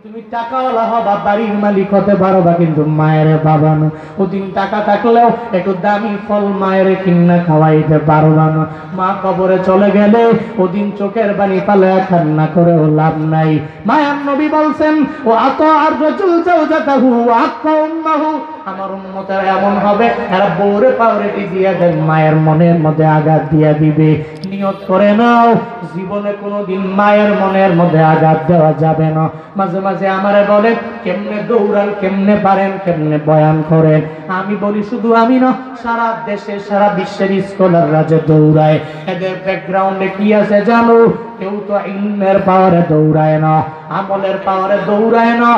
তুমি টাকাওয়ালা হবা, বাড়ির মালিক হতে পারবা, কিন্তু মায়ের বাবা না। ওদিন টাকা থাকলেও একটু দামি ফল মায়ের কিনা খাওয়াইতে পারবা না। মা কবরে চলে গেলে ওদিন চোখের পানি পালে কান্না করেও লাভ নাই। মায়ার নবী বলছেন, ও আত আর রাজুল জাওজাতাহু আক্কা উম্মাহু, আমার উম্মতের এমন হবে এরা বউরে পাউরেটি দিয়ে দেন, মায়ের মনের মধ্যে আঘাত দিয়া দিবে। নিয়ত করে নাও, জীবনে কোনোদিন মায়ের মনের মধ্যে আঘাত দেওয়া যাবে না। মাঝে মাঝে আমারে বলে কেমনে দৌড়ান, কেমনে পারেন, কেমনে বয়ান করেন। আমি বলি শুধু আমি না, সারা দেশে সারা বিশ্বের স্কলাররা যে দৌড়ায়, এদের ব্যাকগ্রাউন্ডে কি আছে জানো? কেউ তো ইলমের পাওয়ারে দৌড়ায় না, আমলের পাওয়ারে দৌড়ায় না,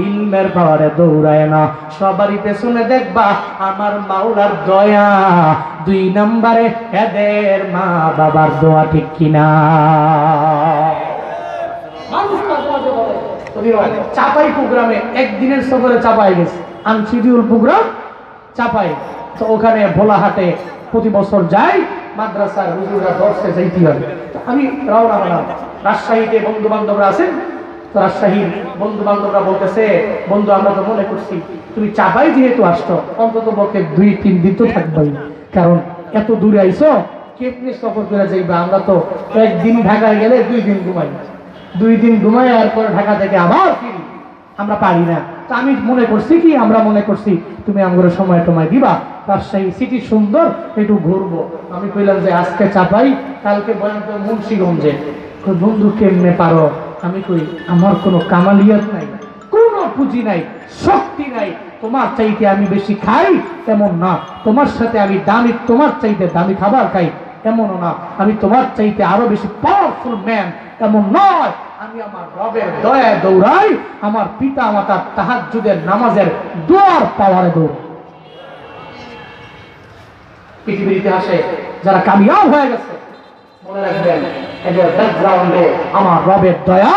ইলমের পাওয়ারে দৌড়ায় না। সবারই পেছনে দেখবা আমার মাওলার দয়া, 2 নম্বরে এদের মা বাবার দোয়া, ঠিক কিনা? চাপাই প্রোগ্রামে একদিনের সফরে চাপাই গেছে, আনশিডিউল প্রোগ্রাম চাপাই। তো ওখানে ভোলাহাটে প্রতি বছর যাই, মাদ্রাসার হুজুররা দর্শে যাইতে হবে। আমি রওনা হলাম। রাজশাহীতে বন্ধু বান্ধবরা আছেন, তো রাজশাহীর বন্ধু বান্ধবরা বলতেছে, বন্ধু আমরা তো মনে করছি তুমি চাপাই যেহেতু আসছো, অন্তত পক্ষে 2-3 দিন তো থাকবেই, কারণ এত দূরে আইছো, কেমনি সফর করে যাইবা? আমরা তো একদিন ঢাকায় গেলে 2 দিন ঘুমাই, 2 দিন ঘুমাই এরপর ঢাকা থেকে আবার ফিরি, আমরা পারি না। তো আমি মনে করছি কি, আমরা মনে করছি তুমি আমাদের সময় টময় দিবা, রাজশাহী সিটি সুন্দর, একটু ঘুরবো। আমি কইলাম যে আজকে চাপাই, কালকে বয়ান তো মুন্সিগঞ্জে। বন্ধু কেমনে পারো? আমি কই আমার কোনো কামালিয়াত নাই, কোনো পুঁজি নাই, শক্তি নাই। তোমার চাইতে আমি বেশি খাই এমন না, তোমার সাথে আমি দামি, তোমার চাইতে দামি খাবার খাই এমনও না, আমি তোমার চাইতে আরো বেশি পাওয়ারফুল ম্যান এমন নয়। আমি আমার রবের দয়ায় দৌড়াই, আমার পিতা মাতার তাহাজ্জুদের নামাজের দোয়ার পাওয়ারে দৌড়াই। পৃথিবীর ইতিহাসে যারা কামিয়াব হয়ে গেছে, মনে রাখবেন এদের ব্যাকগ্রাউন্ডে আমার রবের দয়া,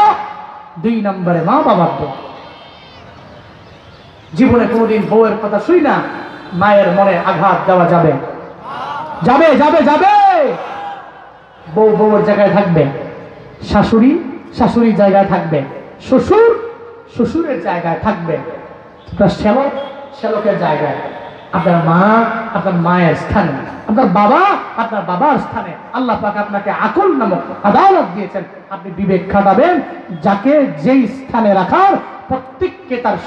2 নম্বরে মা বাবার দোয়া। জীবনে কোনোদিন বউয়ের কথা শুই না মায়ের মনে আঘাত দেওয়া যাবে? যাবে যাবে যাবে। বউ বউয়ের জায়গায় থাকবে, শাশুড়ি শাশুড়ির জায়গায় থাকবে, শ্বশুর শ্বশুরের জায়গায় থাকবে, শ্যালক শ্যালকের জায়গায়, আপনার মা আপনার মায়ের স্থানে, আপনার বাবা আপনার বাবার স্থানে। আল্লাহ পাক আপনাকে আকল নামক আদালত দিয়েছেন, আপনি বিবেক খাটাবেন, যাকে যেই স্থানে রাখার প্রত্যেককে তার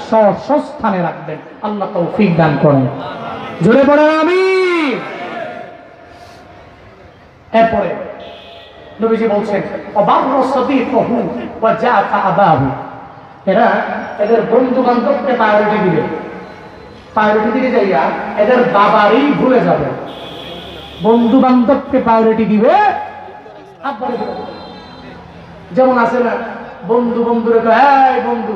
স্বস্থানে রাখবেন। আল্লাহ তৌফিক দান করেন, জোরে পড়েন আমিন। এরপরে নবীজি বলছেন এরা এদের বন্ধু বান্ধবকে প্রায়োরিটি দিবে, প্রায়োরিটি দিকে যাইয়া এদের বাবারই ভুলে যাবে। বন্ধু বান্ধবকে প্রায়োরিটি দিবে, যেমন আছে না বন্ধু বন্ধুরে কয়, এই বন্ধু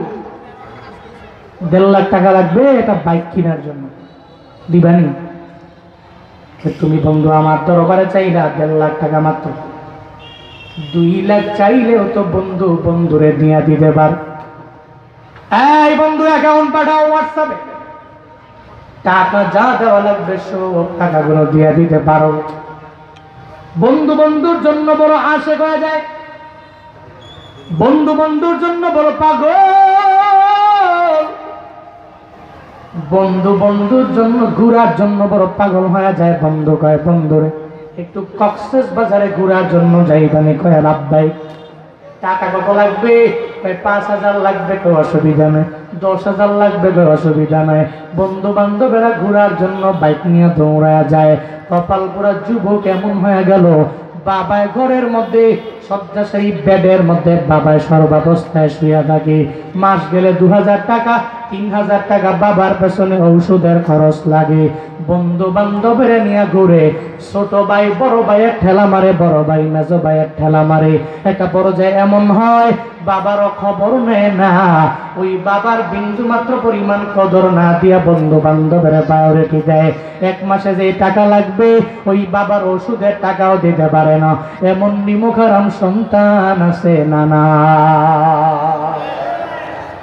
1.5 লাখ টাকা লাগবে এটা বাইক কেনার জন্য, দিবানি? তুমি বন্ধু আমার দরবারে চাইলা 1.5 লাখ টাকা মাত্র, 2 লাখ চাইলেও তো বন্ধু বন্ধুরে দিয়া দিতে পার। এই বন্ধু অ্যাকাউন্ট পাঠাও হোয়াটসঅ্যাপে, টাকা যা দেওয়া লাগবে সব টাকাগুলো দিয়া দিতে পারো। বন্ধু বন্ধুর জন্য বড় আশেক হয়ে যায়, বন্ধু বন্ধুর জন্য বড় পাগল, বন্ধু বন্ধুর জন্য ঘুরার জন্য বড় পাগল হয়ে যায়। বন্ধু কয় বন্ধুরে একটু কক্সেস বাজারে ঘুরার জন্য যাইবানি, কয় লাভবাই। টাকা কত লাগবে? 5,000 লাগবে, কেউ অসুবিধা নেই। 10,000 লাগবে, কেউ অসুবিধা নেই। বন্ধু বান্ধবেরা ঘুরার জন্য বাইক নিয়ে দৌড়ায় যায়। কপাল পুরা যুবক এমন হয়ে গেল, বাবায় ঘরের মধ্যে শয্যাশায়ী বেডের মধ্যে বাবায় সর্বাবস্থায় শুয়ে থাকে। মাস গেলে 2,000 টাকা 3,000 টাকা বাবার পেছনে ঔষধের খরচ লাগে। বন্ধু বান্ধবের নিয়ে ঘুরে, ছোট ভাই বড় ভাইয়ের ঠেলা মারে, বড় ভাই মেজো ভাইয়ের ঠেলা মারে। একটা পর্যায়ে এমন হয় বাবারও খবর নেয় না, ওই বাবার বিন্দু মাত্র পরিমাণ কদর না দিয়া বন্ধু বান্ধবের প্রায়োরিটি দেয়। 1 মাসে যে টাকা লাগবে ওই বাবার ওষুধের টাকাও দিতে পারে না, এমন নিমুখারাম সন্তান আছে না? না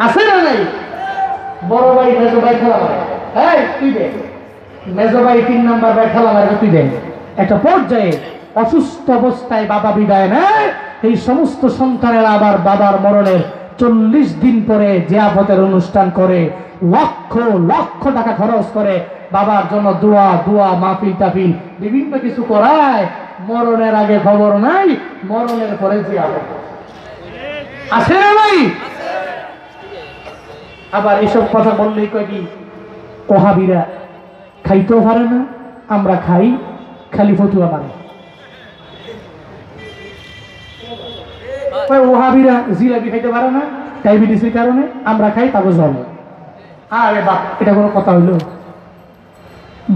আছে না নাই? বড় ভাই মেজো ভাই ঠেলা মারে, এই তুই দে। মেজো ভাই 3 নাম্বার ভাই ঠেলা মারে, তুই দে। একটা পর্যায়ে অসুস্থ অবস্থায় বাবা বিদায় নেয়, এই সমস্ত সন্তানেরা আবার বাবার মরণের 40 দিন পরে জিয়াফতের অনুষ্ঠান করে লক্ষ লক্ষ টাকা খরচ করে বাবার জন্য দোয়া দোয়া মাহফিল টাফিল বিভিন্ন কিছু করায়, মরণের আগে খবর নাই, মরণের পরে জিয়াফত আছে না নাই? আবার এসব কথা বললেই কয় কি ওহাবিরা খাইতেও পারে না, আমরা খাই খালি ফতুয়া মারে। ওহাবিরা জিলাপি খাইতে পারে না ডায়াবেটিসের কারণে, আমরা খাই তাকে জল। আরে বাপ, এটা কোনো কথা হইল?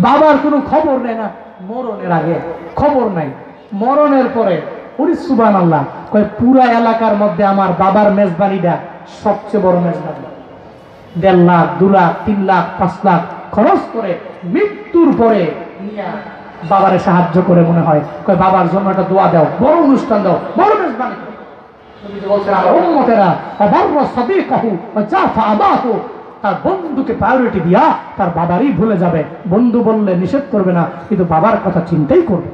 বাবার কোনো খবর নেই না, মরণের আগে খবর নাই, মরণের পরে ওরে সুবহানাল্লাহ কয় পুরা এলাকার মধ্যে আমার বাবার মেজবানিটা সবচেয়ে বড় মেজবানি। 1.5 লাখ 2 লাখ 3 লাখ 5 লাখ খরচ করে মৃত্যুর পরে নিয়ে বাবারে সাহায্য করে মনে হয়, কয় বাবার জন্য একটা দোয়া দাও, বড় অনুষ্ঠান দাও, বড় মেজবানি। তার বন্ধুকে প্রায়োরিটি দিয়া তার বাবারই ভুলে যাবে, বন্ধু বললে নিষেধ করবে না, কিন্তু বাবার কথা চিন্তাই করবে।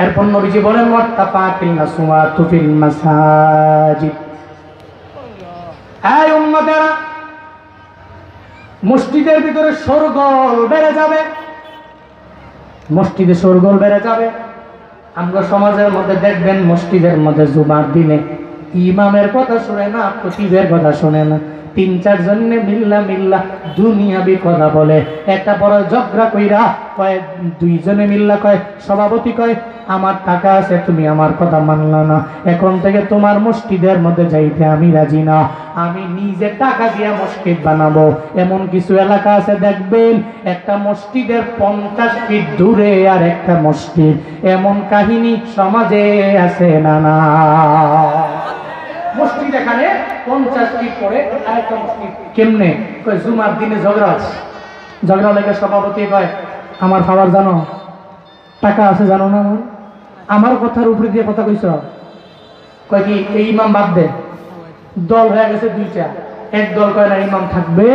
এরপর নবীজি বলেন ওয়াত্তাফাতিল নাসওয়াতু ফিল মাসাজিদ, এই উম্মতেরা মসজিদের ভিতরে শোরগোল বেড়ে যাবে, মসজিদে শোরগোল বেড়ে যাবে। আমরা সমাজের মধ্যে দেখবেন মসজিদের মধ্যে জুমার দিনে ইমামের কথা শুনে না, খতিবের কথা শুনে না, 3-4 জনে মিল্লা দুনিয়াবি কথা বলে। একটা বড় ঝগড়া কইরা কয়, 2 জনে মিল্লা কয়, সভাপতি কয় আমার টাকা আছে তুমি আমার কথা মানলা না, এখন থেকে তোমার মসজিদের মধ্যে যাইতে আমি রাজি না, আমি নিজে টাকা দিয়ে মসজিদ বানাবো। এমন কিছু এলাকা আছে দেখবেন একটা মসজিদের 50 ফিট দূরে আর একটা মসজিদ, এমন কাহিনী সমাজে আছে না? না, মসজিদ এখানে 50 ফিট পরে আরেকটা মসজিদ। কেমনে? কয় জুমার দিনে ঝগড়া আছে, ঝগড়া লেগে সভাপতি কয় আমার খাবার জানো, টাকা আছে জানো না, আমার কথার উপরে দিয়ে কথা কইছ, কয় কি এই ইমাম বাদ দে। দল হয়ে গেছে 2টা, এক দল কয় না ইমাম থাকবে,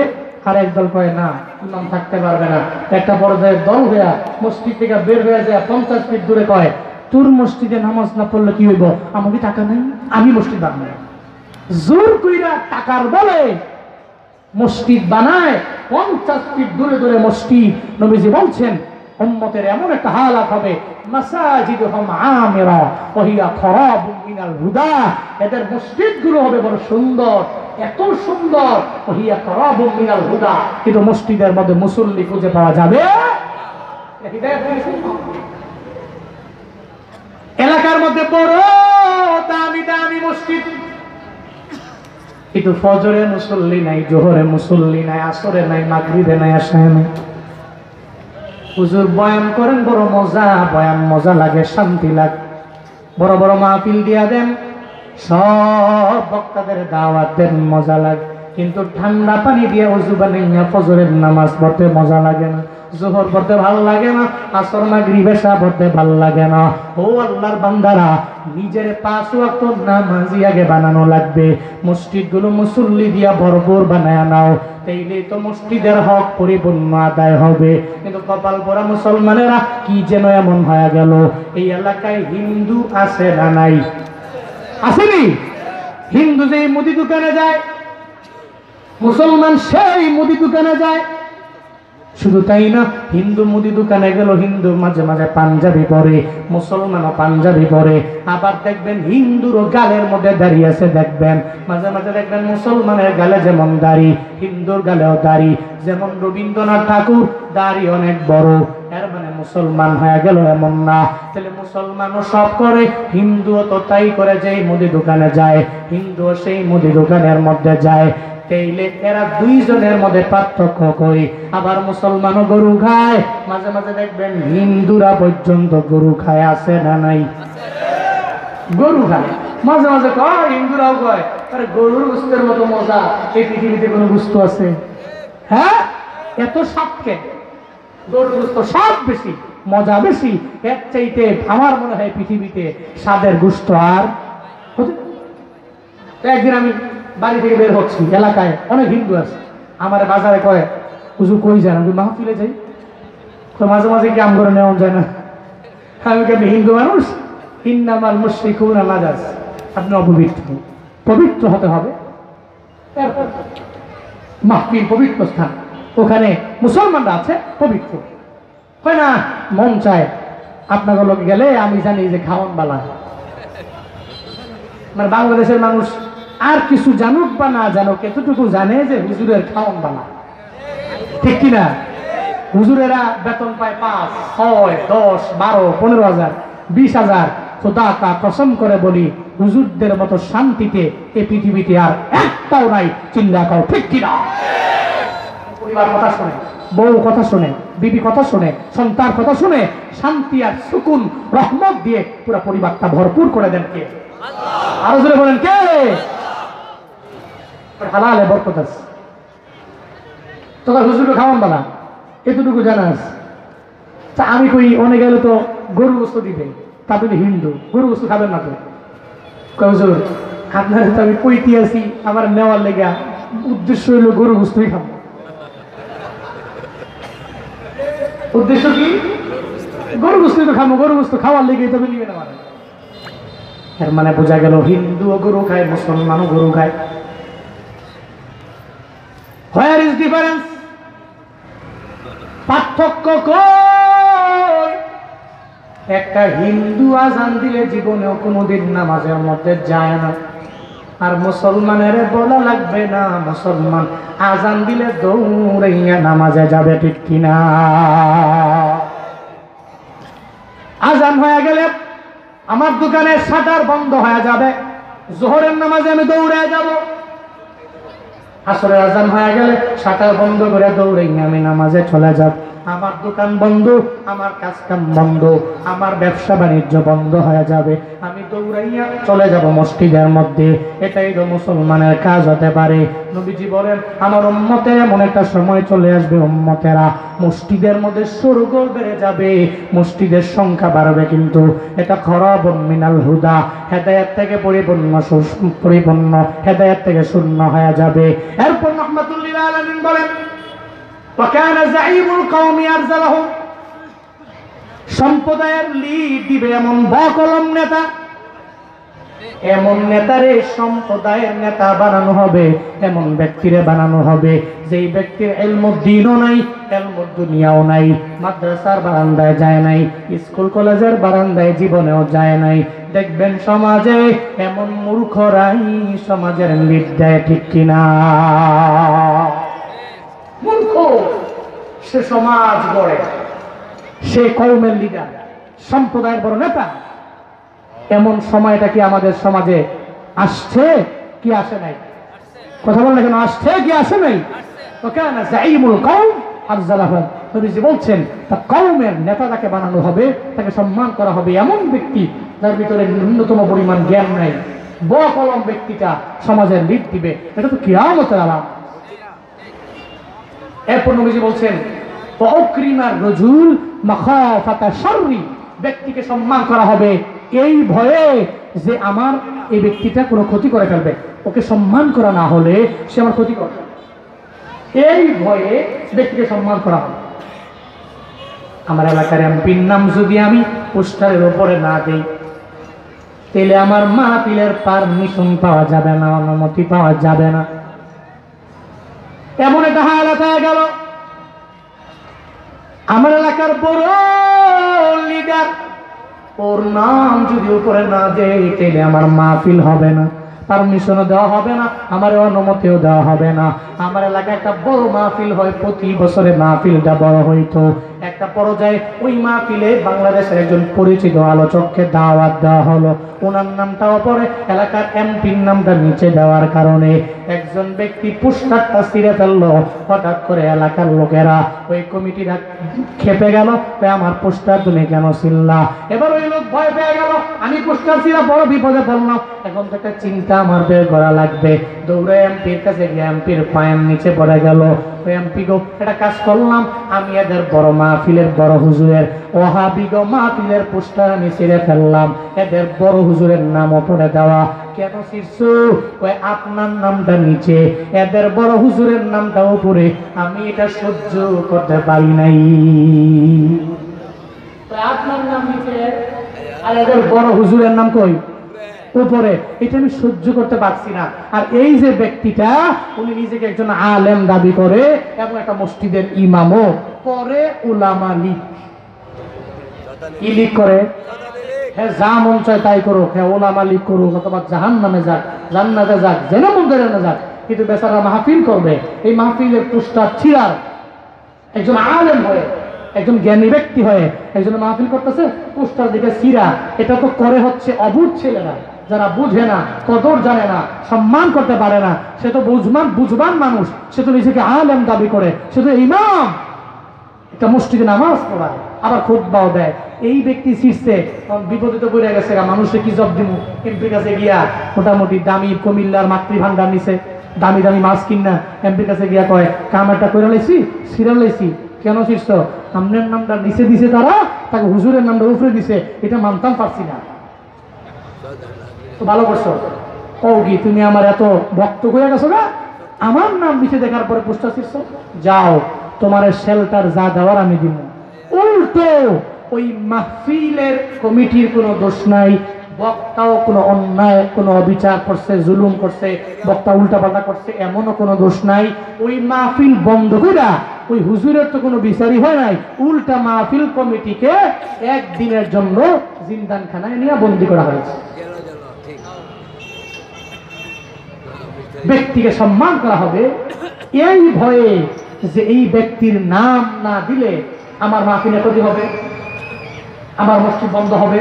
আর এক দল কয় না ইমাম থাকতে পারবে না। একটা পর্যায়ে দল হইয়া মসজিদ থেকে বের হয়ে যায় 50 ফিট দূরে কয় তোর মসজিদে নামাজ না পড়লে কি হইব, আমাকে টাকা নেই, আমি মসজিদ বানাই। জোর কইরা টাকার বলে মসজিদ বানায়, 50 ফিট দূরে দূরে মসজিদ। নবীজি বলছেন উম্মতের এমন একটা হালাত হবে, মাসাজিদুহুম আমিরা ওয়া হিয়া খারাবুম মিনাল হুদা, এদের মসজিদগুলো হবে বড় সুন্দর, এত সুন্দর, ওয়া হিয়া খারাবুম মিনাল হুদা, কিন্তু মসজিদের মধ্যে মুসল্লি খুঁজে পাওয়া যাবে। এলাকার মধ্যে বড় দামি দামি মসজিদ, কিন্তু ফজরে মুসল্লি নাই, জোহরে মুসল্লি নাই, আসরে নাই, মাগরিবে নাই, এশায় নাই। হুজুর বয়ান করেন বড় মজা, বয়ান মজা লাগে, শান্তি লাগে, বড় বড় মাহফিল দিয়া দেন, সব বক্তাদের দাওয়াত দেন, মজা লাগে, কিন্তু ঠান্ডা পানি দিয়ে ওযু বানাইয়া ফজরের নামাজ পড়তে মজা লাগে না, জোহর পড়তে ভালো লাগে না, আসর মাগরিব এশা পড়তে ভালো লাগে না। ও আল্লাহর বান্দারা, নিজের 5 ওয়াক্ত নামাজি আগে বানানো লাগবে, মসজিদগুলো মুসল্লি দিয়া ভরপুর বানায় নাও, তাইলেই তো মসজিদের হক পরিপূর্ণ আদায় হবে। কিন্তু কপাল পোড়া মুসলমানেরা কি যেন এমন হয়ে গেল, এই এলাকায় হিন্দু আছে না নাই? আসেনি? হিন্দু যে মুদি দোকানে যায়, মুসলমান সেই মুদি দোকানে যায়। শুধু তাই না, হিন্দু মুদি দোকানে গেল, হিন্দু মাঝে মাঝে পাঞ্জাবি পরে, মুসলমানও পাঞ্জাবি পরে। আবার দেখবেন হিন্দুরও গালের মধ্যে দাড়ি আছে, দেখবেন মাঝে মাঝে দেখবেন মুসলমানের গালে যেমন দাড়ি, হিন্দুর গালেও দাড়ি। যেমন রবীন্দ্রনাথ ঠাকুর দাড়ি অনেক বড়, এর মানে মুসলমান হয়ে গেল এমন না। তাহলে মুসলমানও সব করে, হিন্দুও তো তাই করে, যেই মুদি দোকানে যায় হিন্দুও সেই মুদি দোকানের মধ্যে যায়। তাইলে এরা 2 জনের মধ্যে পার্থক্য কই। আবার মুসলমানও গরু খায়, মাঝে মাঝে দেখবেন হিন্দুরা পর্যন্ত গরু খায়, আছে না নাই? গরু খায়, মাঝে মাঝে কয় হিন্দুরাও কয় আরে গরুর গোশতের মতো মজা এই পৃথিবীতে কোনো গোশত আছে? হ্যাঁ, এত স্বাদকে গরুর গোশত স্বাদ বেশি, মজা বেশি, এর চাইতে আমার মনে হয় পৃথিবীতে স্বাদের গোশত আর হতে। একদিন আমি বাড়ি থেকে বের হচ্ছি, এলাকায় অনেক হিন্দু আছে, আমার বাজারে কয় হুজুর কই যান? আমি মাহফিলে যাই। মাঝে মাঝে কি আম করে নেওয়া যায় না? আমি কেন হিন্দু মানুষ, ইন্নামাল মুশরিকুনা নাজাস, আপনি অপবিত্র। পবিত্র হতে হবে। মাহফিল পবিত্র স্থান, ওখানে মুসলমানরা আছে পবিত্র হয় না। মন চায় আপনাদের লোক গেলে আমি জানি যে খাওয়ান বালা, মানে বাংলাদেশের মানুষ আর কিছু জানুক বা না জানুক এতটুকু জানে যে হুজুরের খাওয়ান বালা, ঠিক কিনা? হুজুরেরা বেতন পায় 5, 6, 10, 12, 15,000, 20,000। খোদা কা কসম করে বলি হুজুরদের মতো শান্তিতে এই পৃথিবীতে আর একটাও নাই। চিল্লা কও ঠিক কিনা? পরিবার কথা শুনে, বউ কথা শুনে, বিবি কথা শুনে, সন্তান কথা শুনে শান্তি আর সুকুন রহমত দিয়ে পুরো পরিবারটা ভরপুর করে দেন কে? আল্লাহ। আরো জোরে বলেন কে? হালালে বরকত আছে। তোর হুজুরকে খাওয়ান বানা এতটুকু জানাস। তা আমি কই অনেক গেলে তো গরু গোস্ত দিবে, তা বলি হিন্দু গরু গোস্ত খাবেন না তো। হুজুর আপনার তো আমি কইতে আছি আমার নেওয়ার লেগা, উদ্দেশ্য হইল গরু গোস্তই খাবো। উদ্দেশ্য কি? গরু গোস্তই তো খাবো, গরু গোস্ত খাওয়ার লেগে তবে নিবে না। মানে এর মানে বোঝা গেল হিন্দুও গরু খায়, মুসলমানও গরু খায়। Where is difference? পার্থক্য কই? একটা হিন্দু আজান দিলে জীবনেও কোনোদিন নামাজের মধ্যে যায় না, আর মুসলমানের বলা লাগবে না, মুসলমান আজান দিলে দৌড়াইয়া নামাজে যাবে, ঠিক কিনা? আজান হয়ে গেলে আমার দোকানের শাটার বন্ধ হয়ে যাবে, জোহরের নামাজে আমি দৌড়ে যাব। আসরের আজান হয়ে গেলে শাটার বন্ধ করে দৌড়াইয়া আমি নামাজে চলে যাব। আমার দোকান বন্ধ, আমার কাজ কাম বন্ধ, আমার ব্যবসা বাণিজ্য বন্ধ হয়ে যাবে, আমি দৌড়াইয়া চলে যাব মসজিদের মধ্যে। এটাই তো মুসলমানের কাজ হতে পারে। নবীজি বলেন আমার উম্মতের এমন একটা সময় চলে আসবে, উম্মতেরা মসজিদের মধ্যে সরগোল বেড়ে যাবে, মসজিদের সংখ্যা বাড়বে, কিন্তু এটা খরাবুন মিনাল হুদা, হেদায়েত থেকে পরিপূর্ণ হেদায়েত থেকে শূন্য হয়ে যাবে। এরপর রাহমাতুল্লিল আলামিন বলেন وكان زعيم القوم يرزلهم, সম্প্রদায়ের লিড দিবে এমন বকলম নেতা, এমন নেতারে সম্প্রদায়ের নেতা বানানো হবে, এমন ব্যক্তিরে বানানো হবে যেই ব্যক্তির ইলমুদ্দিনও নাই, ইলমুদ দুনিয়াও নাই, মাদ্রাসার বারান্দায় যায় নাই, স্কুল কলেজের বারান্দায় জীবনেও যায় নাই। দেখবেন সমাজে এমন মূর্খরাই সমাজের লিড দেয়, ঠিক কিনা? মূর্খ সে সমাজ গড়ে, সে কওমের লিডার, সম্প্রদায়ের বড় নেতা। এমন সময়টা কি আমাদের সমাজে আসছে কি আসে নাই? কথা বলেন কেন? আসছে কি আসে নাই? ওখানে জাইমুল কওম আরজালাহু, নবীজি বলছেন তা কওমের নেতা তাকে বানানো হবে, তাকে সম্মান করা হবে এমন ব্যক্তি যার ভিতরে ন্যূনতম পরিমাণ জ্ঞান নাই। বকলম ব্যক্তিটা সমাজের লিড দিবে, এটা তো কিয়ামতের আলামত। এরপর নবীজি বলছেন ওয়াকরিমার রাজুল মাখাফাতা শাররি, ব্যক্তিকে সম্মান করা হবে এই ভয়ে যে আমার এই ব্যক্তিটা কোনো ক্ষতি করে ফেলবে, ওকে সম্মান করা না হলে সে আমার ক্ষতি করবে, এই ভয়ে ব্যক্তিকে সম্মান করা হবে। আমার এলাকার এমপির নাম যদি আমি পোস্টারের উপরে না দেই, তাহলে আমার মাহফিলের পারমিশন পাওয়া যাবে না, অনুমতি পাওয়া যাবে না। এমন একটা হালাত হয়ে গেল, আমার এলাকার বড় লিডার, ওর নাম যদি উপরে না দেয় তাহলে আমার মাহফিল হবে না, পারমিশনও দেওয়া হবে না, আমার অনুমতিও দেওয়া হবে না। আমার এলাকায় একটা বড় মাহফিল হয়, প্রতি বছরে মাহফিলটা বড় হইতো। একটা পর্যায়ে ওই মাহফিলে বাংলাদেশের একজন পরিচিত আলোচককে দাওয়াত দেওয়া হলো, ওনার নামটাও পরে এলাকার এমপির নামটা নিচে দেওয়ার কারণে একজন ব্যক্তি পোস্টারটা ছিঁড়ে ফেললো। হঠাৎ করে এলাকার লোকেরা, ওই কমিটিরা খেপে গেল, আমার পোস্টার তুমি কেন ছিঁড়লা? এবার ওই লোক ভয় পেয়ে গেল, আমি পোস্টার ছিঁড়া বড় বিপদে পড়লাম, এখন তো একটা চিন্তা আমার বের করা লাগবে। দৌড়ে এমপির কাছে গিয়ে এমপির পায়ের নিচে পড়ে গেল, ওই এমপি গো একটা কাজ করলাম, আমি এদের বড় মাহফিলের বড় হুজুরের ওয়াহাবি গো মাহফিলের পোস্টার আমি ছিঁড়ে ফেললাম, এদের বড় হুজুরের নামও পড়ে দেওয়া। কেন ছিঁড়ছো? ওই আপনার নামটা নিচে, এদের বড় হুজুরের নামটা উপরে, আমি এটা সহ্য করতে পারি নাই। আপনার নাম নিচে আর এদের বড় হুজুরের নাম কই? উপরে, এটা আমি সহ্য করতে পারছি না। আর এই যে ব্যক্তিটা উনি নিজেকে একজন আলেম দাবি করে এবং একটা মসজিদের ইমামও, পরে উলামা লীগ কি লীগ করে, হ্যাঁ যা মন চায় তাই করুক, হ্যাঁ ওলামা লীগ করুক, অথবা জাহান্নামে যাক, জান্নাতে যাক, যেন মন করে না যাক, কিন্তু বেচারা মাহফিল করবে। এই মাহফিলের পোস্টার ছিঁড়ার একজন আলেম হয়ে, একজন জ্ঞানী ব্যক্তি হয়ে একজন মাহফিল করতেছে, পোস্টার দিকে ছিঁড়া। এটা তো করে হচ্ছে অবুঝ ছেলেরা, যারা বুঝে না, কদর জানে না, সম্মান করতে পারে না। সে তো বুঝবান মানুষ, সে তো নিজেকে আলেম দাবি করে, সে তো ইমাম, একটা মসজিদে নামাজ পড়ায়, আবার খুতবাও দেয়। এই ব্যক্তি শীর্ষে বিপদে তো পড়ে গেছে, মানুষে কি জব দিব, এমপির কাছে গিয়া মোটামুটি দামি কুমিল্লার মাতৃভান্ডার নিছে, দামি দামি মাছ কিনা এমপির কাছে গিয়া কয় কামারটা করে লাইছি, সিরিয়াল লাইছি। কেন শীর্ষ? আমনের নামটা নিচে দিছে তারা, তাকে হুজুরের নামটা উপরে দিছে, এটা মানতাম পারছি না। তো ভালো করছো, কও কি তুমি আমার এত ভক্ত হয়ে গেছো না, আমার নাম নিচে দেখার পরে পোস্টার শীর্ষ, যাও তোমার শেল্টার যা দেওয়ার আমি দিব। উল্টো ওই মাহফিলের কমিটির কোনো দোষ নাই, বক্তাও কোনো অন্যায়, কোনো অবিচার করছে, জুলুম করছে, বক্তা উল্টাপাল্টা করছে, এমনও কোনো দোষ নাই। ওই মাহফিল বন্ধ কইরা ওই হুজুরের তো কোনো বিচারই হয় নাই, উল্টা মাহফিল কমিটিকে একদিনের জন্য জিন্দানখানায় নিয়ে বন্দী করা হয়েছে। ব্যক্তিকে সম্মান করা হবে এই ভয়ে যে এই ব্যক্তির নাম না দিলে আমার মাহফিলে ক্ষতি হবে, আমার মসজিদ বন্ধ হবে,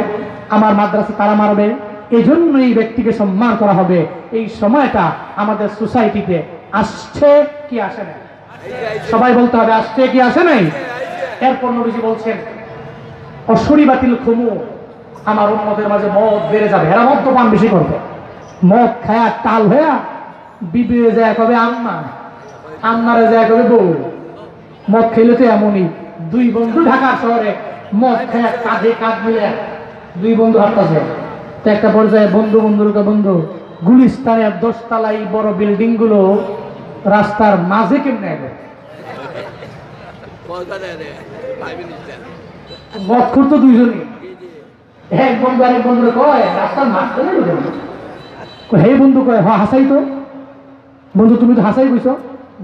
আমার মাদ্রাসা তারা মারবে। এই জন্য এই ব্যক্তিকে সম্মান করা হবে। এই সময়টা আমাদের সোসাইটিতে আসছে কি আসে নাই? সবাই বলতে হবে আসছে কি আসে নাই? এরপর নবীজি বলছেন অশরী বাতিল খুমু, আমার উম্মতের মাঝে মদ বেড়ে যাবে, এরা মদ্যপান বেশি করবে। মদ খায়া টাল হইয়া বিবিরে যায় কবে আম্মা, আম্মারে যায় কবে বউ। মদ খেলে তো এমনই, দুই বন্ধু ঢাকা শহরে মদ খায়া কাঁধে কাঁধ মিলে দুই বন্ধু হাঁটতেছে। তো একটা পর্যায়ে বন্ধু বন্ধু গুলিস্তানের 10 তলাই বড় বিল্ডিং গুলো রাস্তার মাঝে কেমনে আগে মদ করতো দুইজনই। এক বন্ধু আরেক বন্ধু কয় রাস্তার মাঝখানে, হে বন্ধু কয় হ্যাঁ হাসাই তো। বন্ধু তুমি তো হাসাই বুঝছো,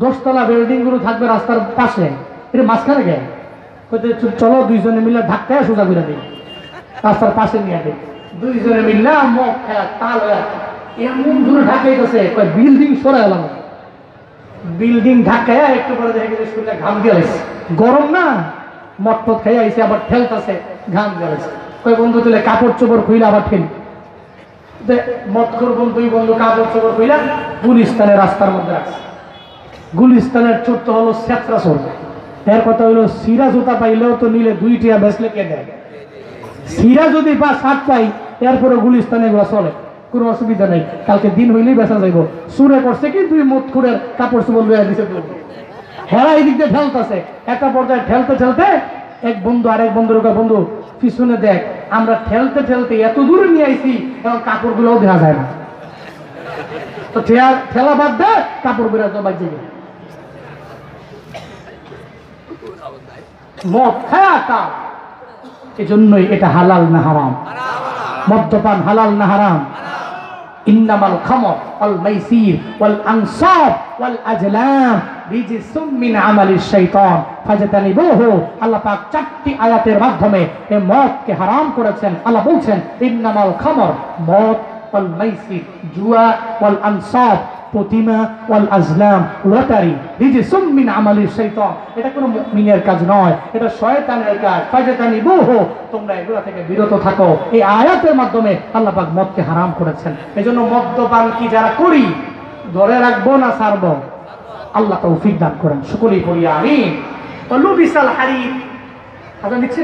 10 তলা বিল্ডিং গুলো থাকবে রাস্তার পাশে, এটা মাঝখানে গে চলো দুইজনে মিলে ধাক্কায় সোজা করে দিই, রাস্তার পাশে নিয়ে দিই। দুইজনে মিললে মদ খায় তাল হয়ে এমন দূরে ঢাকাইতেছে, বিল্ডিং সরে এলাম, বিল্ডিং ঢাকায় একটু পরে দেখে গেছে শুনলে ঘাম দিয়ে লাগছে, গরম না, মদ টদ খাই আইসে আবার ঠেলতেছে, ঘাম দিয়ে লাগছে। কয় বন্ধু তুলে কাপড় চোপড় খুইলে আবার ঠেলি, মদ করবো দুই বন্ধু কাপড় চোপড় খুইলা গুলিস্তানের রাস্তার মধ্যে রাখছে। গুলিস্তানের চোর তো হলো সেত্রা চোর। এর কথা হইলো সিরা জুতা পাইলেও তো নিলে 2 টিয়া বেচলে কে দেয়, সিরা যদি 5-7 পাই এরপরে গুলিস্তানে এগুলো চলে, কোনো অসুবিধা নেই, কালকে দিন হইলেই বেচা যাইব। সুরে করছে কি 2 মদখুরের কাপড় চোপড় লইয়া দিছে, হেরা এই দিক দিয়ে ঠেলতেছে। একটা পর্যায়ে ঠেলতে ঠেলতে এক বন্ধু আরেক বন্ধুর বন্ধু পিছনে দেখ, আমরা ঠেলতে ঠেলতে এত দূরে নিয়ে আইছি এবং কাপড়গুলোও দেখা যায় না। তো ঠেলা বাদ দে, কাপড় বেরা তো বাজে গেল, মদ খায়া তা। এজন্যই এটা হালাল না হারাম? মদ্যপান হালাল না হারাম? ইন্নামাল খামর ওয়াল মাইসির ওয়াল আনসাব ওয়াল আজলাম রিজসুম মিন আমালিশ শাইতান ফাজতানিবুহু। আল্লাহ পাক 4টি আয়াতের মাধ্যমে এই মদকে হারাম করেছেন। আল্লাহ বলছেন ইন্নামাল খামর, মদ, ওয়াল মাইসির জুয়া, ওয়াল আনসাব প্রতিমা, ওয়াল আজলাম লটারি, রিজসুম মিন আমালিশ শাইতান, এটা কোনো মুমিনের কাজ নয়, এটা শয়তানের কাজ। ফাজতানিবুহু, তোমরা এগুলা থেকে বিরত থাকো। এই আয়াতের মাধ্যমে আল্লাহ পাক মদকে হারাম করেছেন। এজন্য মদ্যপান কি যারা করি ধরে রাখবো না ছাড়বো? আল্লাহ তৌফিক দান করেন, সকলেই বলি আমিন। ওয়া লুবিসাল হারির, আজান দিচ্ছে।